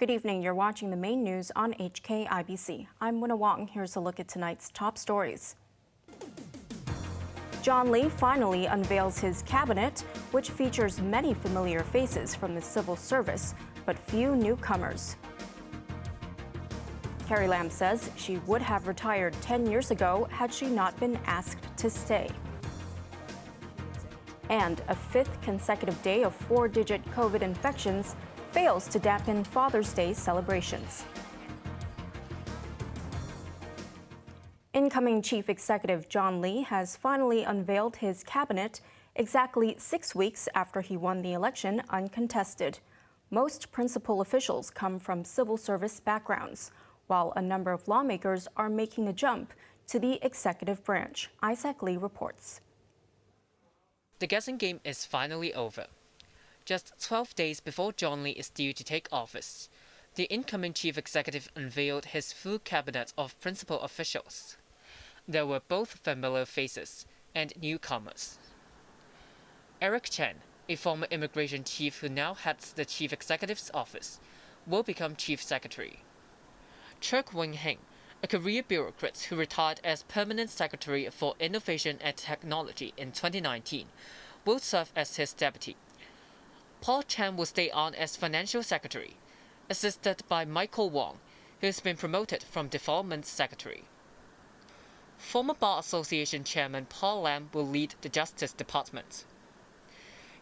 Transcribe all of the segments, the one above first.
Good evening. You're watching the main news on HKIBC. I'm Wynna Wong. Here's a look at tonight's top stories. John Lee finally unveils his cabinet, which features many familiar faces from the civil service, but few newcomers. Carrie Lam says she would have retired 10 years ago had she not been asked to stay. And a fifth consecutive day of four-digit COVID infections fails to dampen Father's Day celebrations. Incoming Chief Executive John Lee has finally unveiled his cabinet exactly 6 weeks after he won the election uncontested. Most principal officials come from civil service backgrounds, while a number of lawmakers are making the jump to the executive branch. Isaac Lee reports. The guessing game is finally over. Just 12 days before John Lee is due to take office, the incoming chief executive unveiled his full cabinet of principal officials. There were both familiar faces and newcomers. Eric Chen, a former immigration chief who now heads the chief executive's office, will become chief secretary. Chuk Wing-hing, a career bureaucrat who retired as permanent secretary for innovation and technology in 2019, will serve as his deputy. Paul Chan will stay on as financial secretary, assisted by Michael Wong, who has been promoted from development secretary. Former Bar Association chairman Carrie Lam will lead the Justice Department.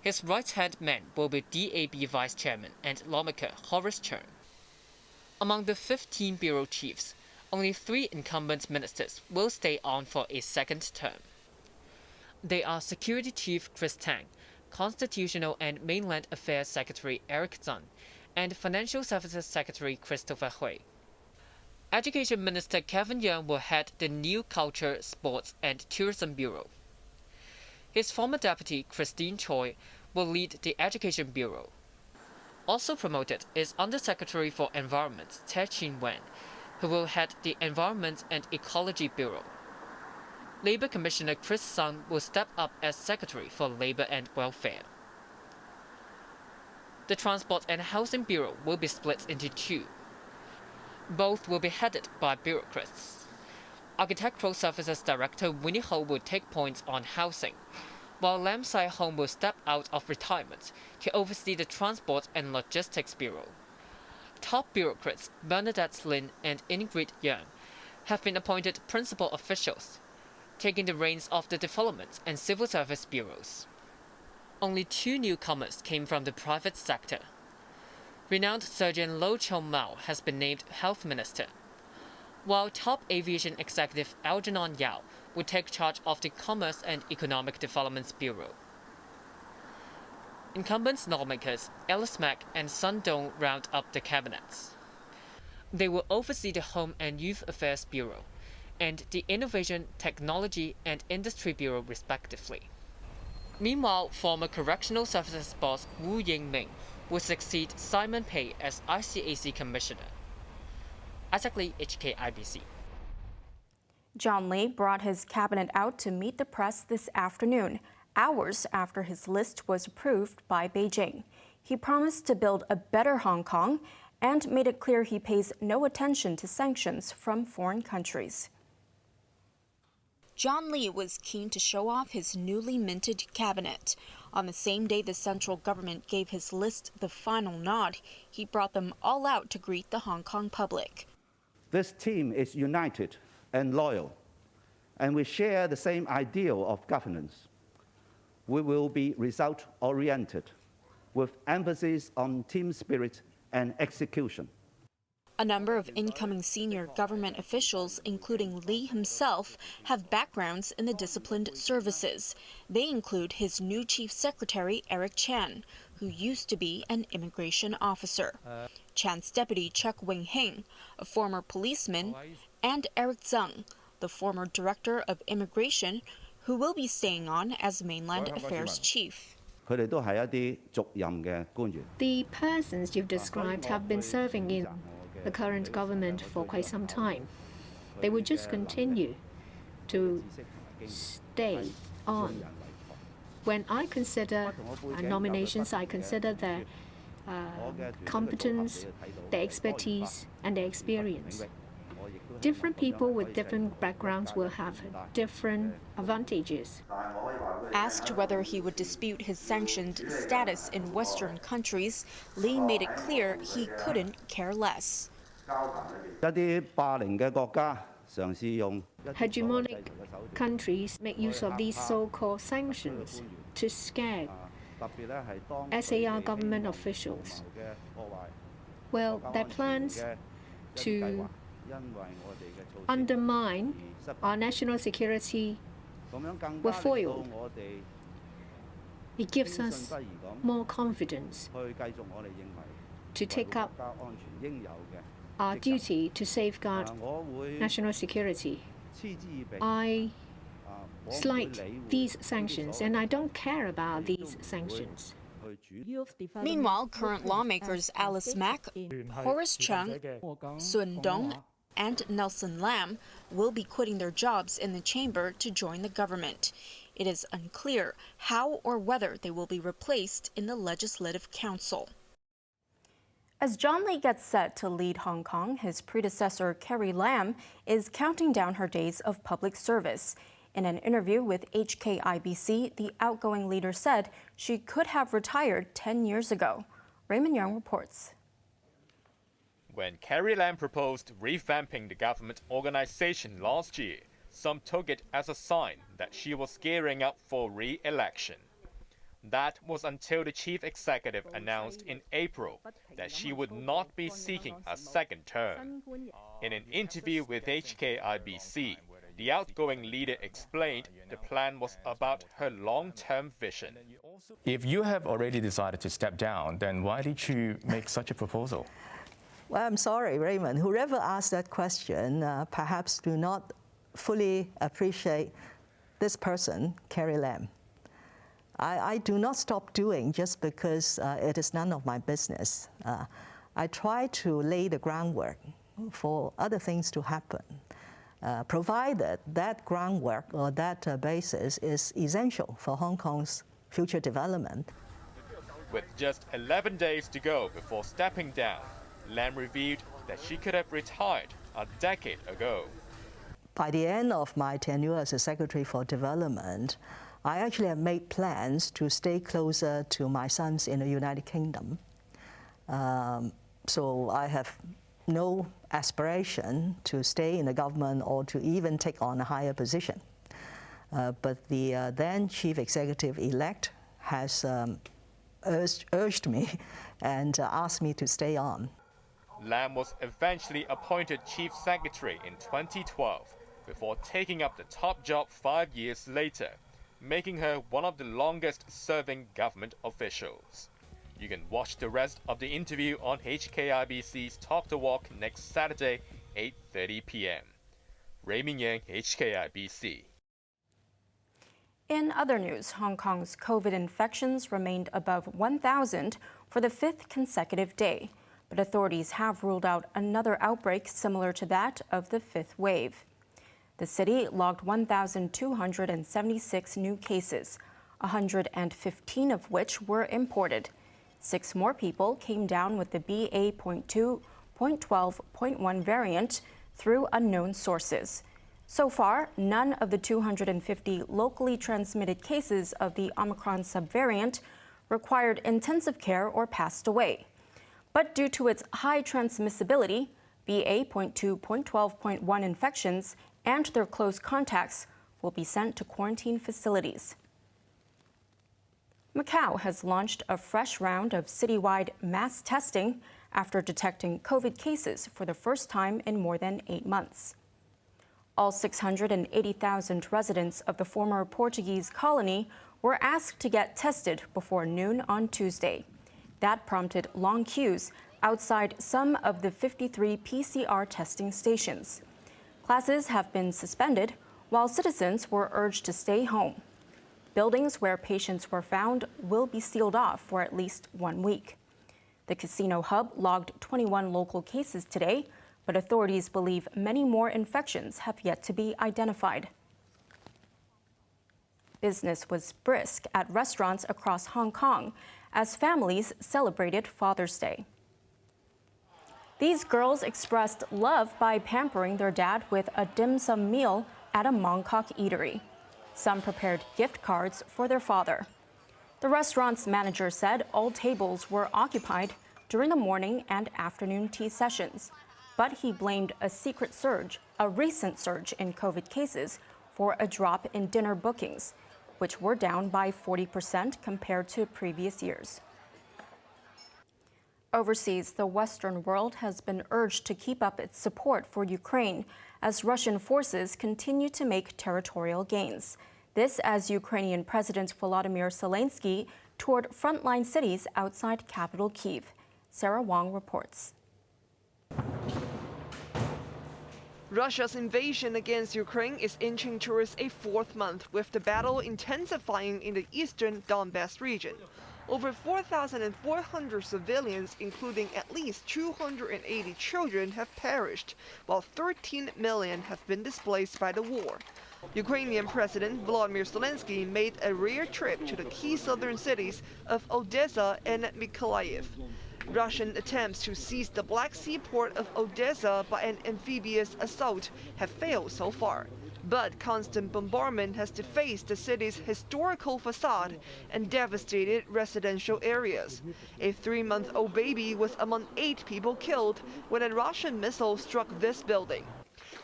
His right-hand man will be DAB vice chairman and lawmaker Horace Cheung. Among the 15 bureau chiefs, only 3 incumbent ministers will stay on for a second term. They are Security Chief Chris Tang, Constitutional and Mainland Affairs Secretary Eric Zhang, and Financial Services Secretary Christopher Hui. Education Minister Kevin Yeung will head the new Culture, Sports and Tourism Bureau. His former deputy Christine Choi will lead the Education Bureau. Also promoted is Undersecretary for Environment Tae Chin-wen, who will head the Environment and Ecology Bureau. Labour Commissioner Chris Sung will step up as Secretary for Labour and Welfare. The Transport and Housing Bureau will be split into 2. Both will be headed by bureaucrats. Architectural Services Director Winnie Ho will take points on housing, while Lam Sai-hong will step out of retirement to oversee the Transport and Logistics Bureau. Top bureaucrats Bernadette Lin and Ingrid Yang have been appointed principal officials, taking the reins of the Development and Civil Service bureaus. Only 2 newcomers came from the private sector. Renowned surgeon Lo Chong-mao has been named Health Minister, while top aviation executive Algernon Yao will take charge of the Commerce and Economic Development Bureau. Incumbent lawmakers Alice Mack and Sun Dong round up the cabinets. They will oversee the Home and Youth Affairs Bureau and the Innovation, Technology and Industry Bureau respectively. Meanwhile, former Correctional Services boss Wu Ying-ming will succeed Simon Pei as ICAC Commissioner. Isaac Lee, HKIBC. John Lee brought his cabinet out to meet the press this afternoon, hours after his list was approved by Beijing. He promised to build a better Hong Kong and made it clear he pays no attention to sanctions from foreign countries. John Lee was keen to show off his newly minted cabinet. On the same day the central government gave his list the final nod, he brought them all out to greet the Hong Kong public. This team is united and loyal, and we share the same ideal of governance. We will be result-oriented, with emphasis on team spirit and execution. A number of incoming senior government officials, including Lee himself, have backgrounds in the disciplined services. They include his new chief secretary, Eric Chan, who used to be an immigration officer, Chan's deputy, Chuk Wing-hing, a former policeman, and Eric Zhang, the former director of immigration, who will be staying on as mainland affairs chief. The persons you've described have been serving in the current government for quite some time. They will just continue to stay on. When I consider nominations, I consider that competence, their expertise, and their experience. Different people with different backgrounds will have different advantages. Asked whether he would dispute his sanctioned status in Western countries, Lee made it clear he couldn't care less. Hegemonic countries make use of these so-called sanctions to scare SAR government officials. Well, their plans to undermine our national security were foiled. It gives us more confidence to take up our duty to safeguard national security. I slight these sanctions, and I don't care about these sanctions. Meanwhile, current lawmakers Alice Mack, Horace Chung, Sun Dong, and Nelson Lam will be quitting their jobs in the chamber to join the government. It is unclear how or whether they will be replaced in the Legislative Council. As John Lee gets set to lead Hong Kong, his predecessor Carrie Lam is counting down her days of public service. In an interview with HKIBC, the outgoing leader said she could have retired 10 years ago. Raymond Young reports. When Carrie Lam proposed revamping the government organization last year, some took it as a sign that she was gearing up for re-election. That was until the chief executive announced in April that she would not be seeking a second term. In an interview with HKIBC, the outgoing leader explained the plan was about her long-term vision. If you have already decided to step down, then why did you make such a proposal? Well, I'm sorry, Raymond. Whoever asked that question perhaps do not fully appreciate this person, Carrie Lam. I do not stop doing just because it is none of my business. I try to lay the groundwork for other things to happen, provided that groundwork or that basis is essential for Hong Kong's future development. With just 11 days to go before stepping down, Lam revealed that she could have retired a decade ago. By the end of my tenure as a Secretary for Development, I actually have made plans to stay closer to my sons in the United Kingdom. So I have no aspiration to stay in the government or to even take on a higher position. But the then Chief Executive-elect has urged me and asked me to stay on. Lam was eventually appointed Chief Secretary in 2012 before taking up the top job 5 years later, making her one of the longest-serving government officials. You can watch the rest of the interview on HKIBC's Talk the Walk next Saturday, 8:30 p.m. Raymond Yang, HKIBC. In other news, Hong Kong's COVID infections remained above 1,000 for the 5th consecutive day, but authorities have ruled out another outbreak similar to that of the 5th wave. The city logged 1,276 new cases, 115 of which were imported. 6 more people came down with the BA.2.12.1 variant through unknown sources. So far, none of the 250 locally transmitted cases of the Omicron subvariant required intensive care or passed away. But due to its high transmissibility, BA.2.12.1 infections and their close contacts will be sent to quarantine facilities. Macau has launched a fresh round of citywide mass testing after detecting COVID cases for the first time in more than 8 months. All 680,000 residents of the former Portuguese colony were asked to get tested before noon on Tuesday. That prompted long queues outside some of the 53 PCR testing stations. Classes have been suspended, while citizens were urged to stay home. Buildings where patients were found will be sealed off for at least 1 week. The casino hub logged 21 local cases today, but authorities believe many more infections have yet to be identified. Business was brisk at restaurants across Hong Kong as families celebrated Father's Day. These girls expressed love by pampering their dad with a dim sum meal at a Mongkok eatery. Some prepared gift cards for their father. The restaurant's manager said all tables were occupied during the morning and afternoon tea sessions, but he blamed a recent surge in COVID cases for a drop in dinner bookings, which were down by 40% compared to previous years. Overseas, the Western world has been urged to keep up its support for Ukraine as Russian forces continue to make territorial gains. This as Ukrainian President Volodymyr Zelensky toured frontline cities outside capital Kyiv. Sarah Wong reports. Russia's invasion against Ukraine is inching towards a fourth month, with the battle intensifying in the eastern Donbas region. Over 4,400 civilians, including at least 280 children, have perished, while 13 million have been displaced by the war. Ukrainian President Volodymyr Zelensky made a rare trip to the key southern cities of Odessa and Mykolaiv. Russian attempts to seize the Black Sea port of Odessa by an amphibious assault have failed so far. But constant bombardment has defaced the city's historical facade and devastated residential areas. A 3-month-old baby was among 8 people killed when a Russian missile struck this building.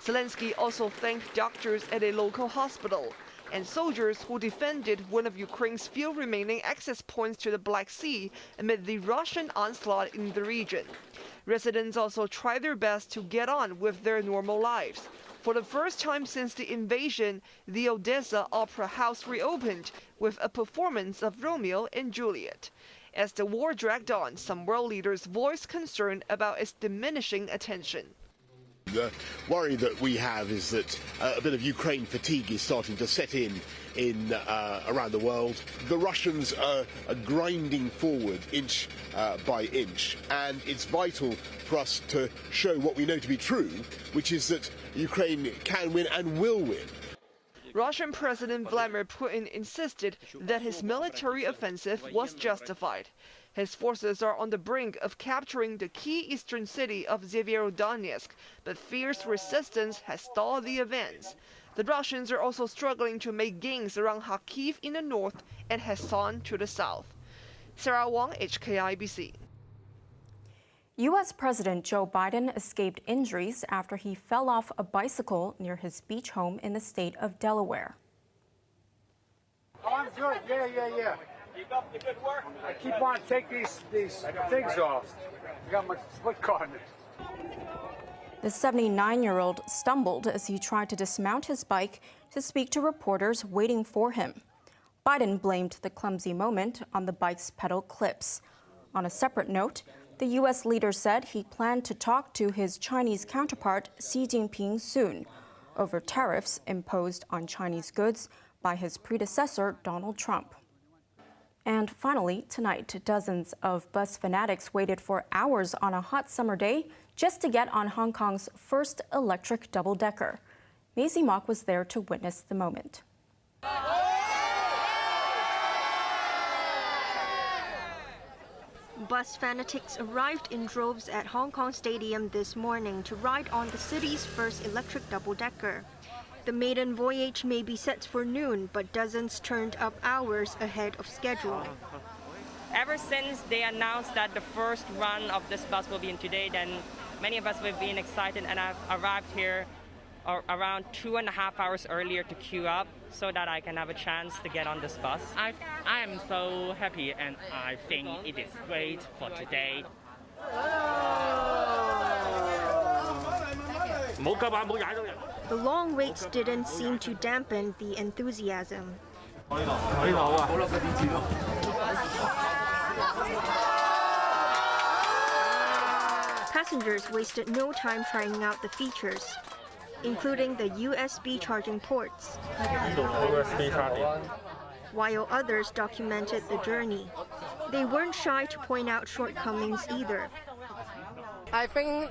Zelensky also thanked doctors at a local hospital and soldiers who defended one of Ukraine's few remaining access points to the Black Sea amid the Russian onslaught in the region. Residents also tried their best to get on with their normal lives. For the first time since the invasion, the Odessa Opera House reopened with a performance of Romeo and Juliet. As the war dragged on, some world leaders voiced concern about its diminishing attention. The worry that we have is that a bit of Ukraine fatigue is starting to set in around the world. The Russians are grinding forward inch by inch, and it's vital for us to show what we know to be true, which is that Ukraine can win and will win. Russian President Vladimir Putin insisted that his military offensive was justified. His forces are on the brink of capturing the key eastern city of Severodonetsk, but fierce resistance has stalled the advance. The Russians are also struggling to make gains around Kharkiv in the north and Kherson to the south. Sarah Wong, HKIBC. U.S. President Joe Biden escaped injuries after he fell off a bicycle near his beach home in the state of Delaware. Oh, I'm good. Yeah. Keep up the good work. I keep on taking these things off. I got my foot caught in it. The 79-year-old stumbled as he tried to dismount his bike to speak to reporters waiting for him. Biden blamed the clumsy moment on the bike's pedal clips. On a separate note, the U.S. leader said he planned to talk to his Chinese counterpart Xi Jinping soon over tariffs imposed on Chinese goods by his predecessor, Donald Trump. And finally, tonight, dozens of bus fanatics waited for hours on a hot summer day just to get on Hong Kong's first electric double-decker. Maisie Mock was there to witness the moment. Bus fanatics arrived in droves at Hong Kong Stadium this morning to ride on the city's first electric double-decker. The maiden voyage may be set for noon, but dozens turned up hours ahead of schedule. Ever since they announced that the first run of this bus will be in today, then many of us have been excited, and I've arrived here around 2.5 hours earlier to queue up so that I can have a chance to get on this bus. I am so happy, and I think it is great for today. The long waits didn't seem to dampen the enthusiasm. Passengers wasted no time trying out the features, including the USB charging ports, while others documented the journey. They weren't shy to point out shortcomings either. I think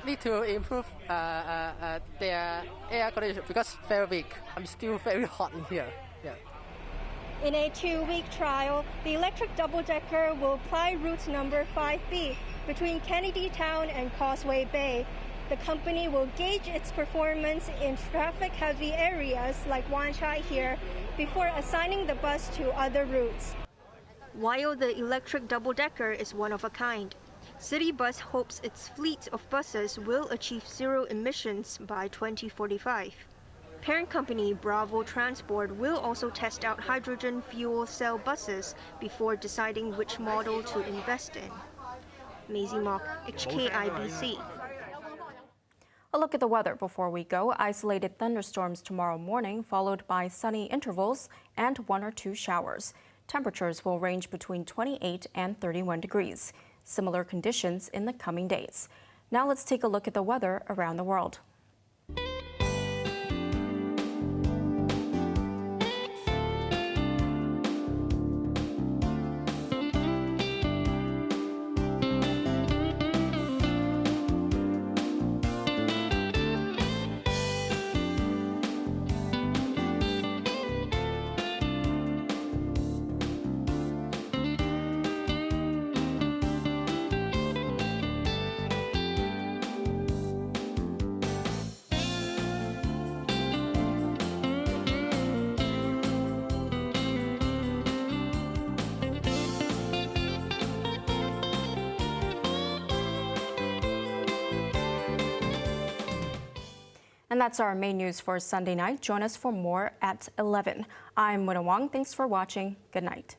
need to improve their air conditioning because very big. I'm still very hot in here. Yeah. In a 2-week trial, the electric double-decker will ply route number 5B between Kennedy Town and Causeway Bay. The company will gauge its performance in traffic-heavy areas like Wan Chai here before assigning the bus to other routes. While the electric double-decker is one of a kind, Citybus hopes its fleet of buses will achieve zero emissions by 2045. Parent company Bravo Transport will also test out hydrogen fuel cell buses before deciding which model to invest in. Maisie Mock, HKIBC. A look at the weather before we go. Isolated thunderstorms tomorrow morning, followed by sunny intervals and 1 or 2 showers. Temperatures will range between 28 and 31 degrees. Similar conditions in the coming days. Now let's take a look at the weather around the world. And that's our main news for Sunday night. Join us for more at 11. I'm Wynna Wong. Thanks for watching. Good night.